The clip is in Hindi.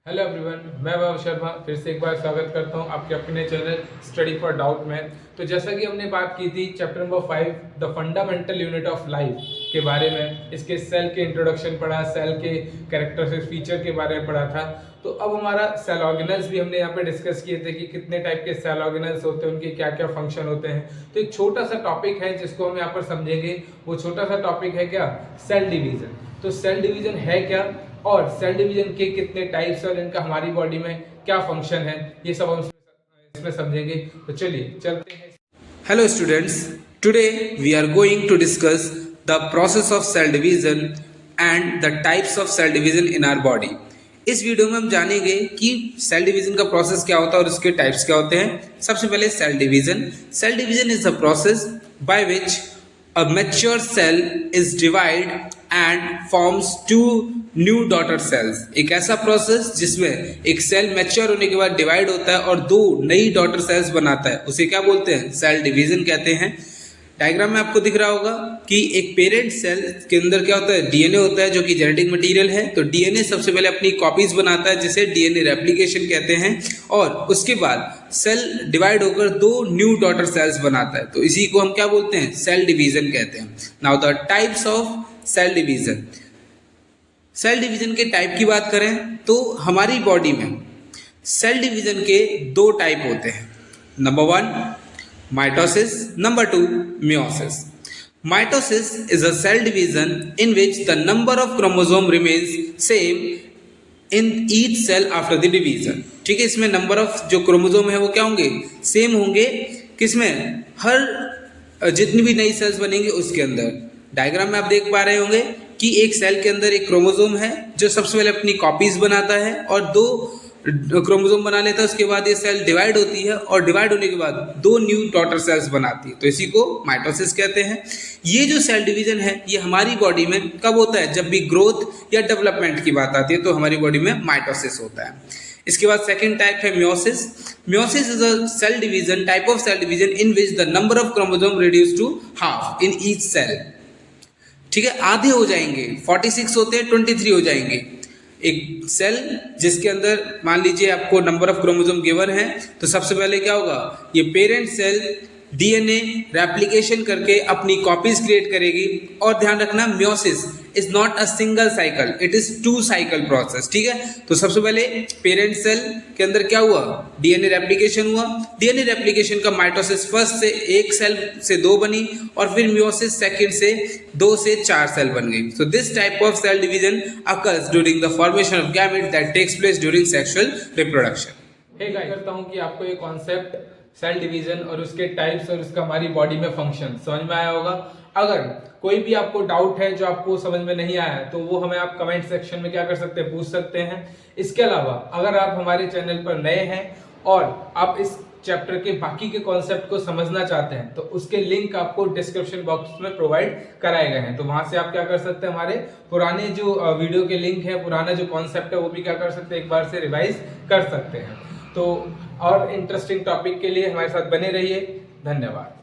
हेलो एवरीवन, मैं वैभव शर्मा फिर से एक बार स्वागत करता हूं आपके अपने चैनल स्टडी फॉर डाउट में। तो जैसा कि हमने बात की थी chapter number 5 the fundamental unit of life के बारे में, इसके सेल के इंट्रोडक्शन पढ़ा, सेल के कैरेक्टरिस्टिक फीचर के बारे में पढ़ा था। तो अब हमारा सेल ऑर्गेनल्स भी हमने यहाँ पे डिस्कस किए थे कि कितने टाइप के सेल ऑर्गेनल्स होते हैं, उनके क्या क्या फंक्शन होते हैं। तो एक छोटा सा टॉपिक है जिसको हम यहाँ पर समझेंगे। वो छोटा सा टॉपिक है क्या? Cell division. तो सेल डिवीजन है क्या और सेल डिवीजन के कितने टाइप्स और इनका हमारी बॉडी में क्या फंक्शन है, ये सब हम इसमें समझेंगे। तो चलिए चलते हैं। Hello students, today we are going to discuss the process of cell division and the types of cell division in our body. इस वीडियो में हम जानेंगे कि सेल डिवीजन का प्रोसेस क्या होता है और उसके टाइप्स क्या होते हैं। सबसे पहले cell division. Cell division is the process by which a mature cell is divide and forms two new daughter cells। एक ऐसा प्रोसेस जिसमें एक सेल मैच्योर होने के बाद डिवाइड होता है और दो नई डॉटर सेल्स बनाता है, उसे क्या बोलते हैं? सेल डिवीजन कहते हैं। डायग्राम में आपको दिख रहा होगा कि एक पेरेंट सेल के अंदर क्या होता है? डीएनए होता है जो कि जेनेटिक मटेरियल है। तो डीएनए सबसे पहले अपनी कॉपीज बनाता है जिसे डीएनए रेप्लिकेशन कहते हैं, और उसके बाद सेल डिवाइड होकर दो न्यू डॉटर सेल्स बनाता है। तो इसी को हम क्या बोलते हैं? सेल डिवीजन कहते हैं। Now the types of cell division. Cell division के टाइप की बात करें तो हमारी बॉडी में सेल डिवीजन के दो टाइप होते हैं। Number 1 mitosis, number 2 meiosis. Mitosis is a cell division in which the number of chromosome remains same in each cell after the division। ठीक है, इसमें नंबर ऑफ जो क्रोमोसोम है वो क्या होंगे? सेम होंगे। किसमें? हर जितनी भी नई सेल्स बनेंगे उसके अंदर। डायग्राम में आप देख पा रहे होंगे कि एक सेल के अंदर एक क्रोमोसोम है जो सबसे पहले अपनी कॉपीज बनाता है और दो क्रोमोसोम बना लेता है। उसके बाद ये सेल डिवाइड होती है और डिवाइड होने के बाद दो न्यू डॉटर सेल्स बनाती है। तो इसी को माइटोसिस कहते हैं। ये जो सेल डिवीजन है ये हमारी बॉडी में कब होता है? जब भी ग्रोथ या डेवलपमेंट की बात आती है तो हमारी बॉडी में माइटोसिस होता है। इसके बाद सेकंड टाइप है meiosis. Meiosis is a cell division, type of cell division in which the number of chromosome reduce to half in each cell. ठीक है, आधे हो जाएंगे। 46 होते हैं, 23 हो जाएंगे। एक सेल जिसके अंदर मान लीजिए आपको नंबर ऑफ क्रोमोसोम गिवन है, तो सबसे पहले क्या होगा? ये पेरेंट सेल डीएनए रेप्लिकेशन करके अपनी कॉपीज क्रिएट करेगी। और ध्यान रखना, meiosis is not a single cycle, it is 2 cycle process. ठीक है, तो सबसे पहले पेरेंट सेल के अंदर क्या हुआ? डीएनए रेप्लिकेशन हुआ। डीएनए रेप्लिकेशन का माइटोसिस फर्स्ट से एक सेल से 2 बनी और फिर मियोसिस सेकंड से 2 से 4 सेल बन गई। So this type of cell division occurs during the formation of gamete that takes place during sexual reproduction। Hey guys, करता हूं कि आपको ये कॉन्सेप्ट सेल डिवीजन और उसके टाइप्स और उसका हमारी बॉडी में फंक्शन समझ में आया होगा। अगर कोई भी आपको डाउट है जो आपको समझ में नहीं आया है तो वो हमें आप कमेंट सेक्शन में क्या कर सकते हैं? पूछ सकते हैं। इसके अलावा अगर आप हमारे चैनल पर नए हैं और आप इस चैप्टर के बाकी के कॉन्सेप्ट को समझना चाहते हैं तो उसके लिंक आपको डिस्क्रिप्शन बॉक्स में प्रोवाइड कराए गए हैं। तो वहां से आप क्या कर सकते हैं? हमारे पुराने जो वीडियो के लिंक है, पुराना जो कॉन्सेप्ट है वो भी क्या कर सकते हैं? एक बार से रिवाइज कर सकते हैं। तो और इंटरेस्टिंग टॉपिक के लिए हमारे साथ बने रहिए। धन्यवाद।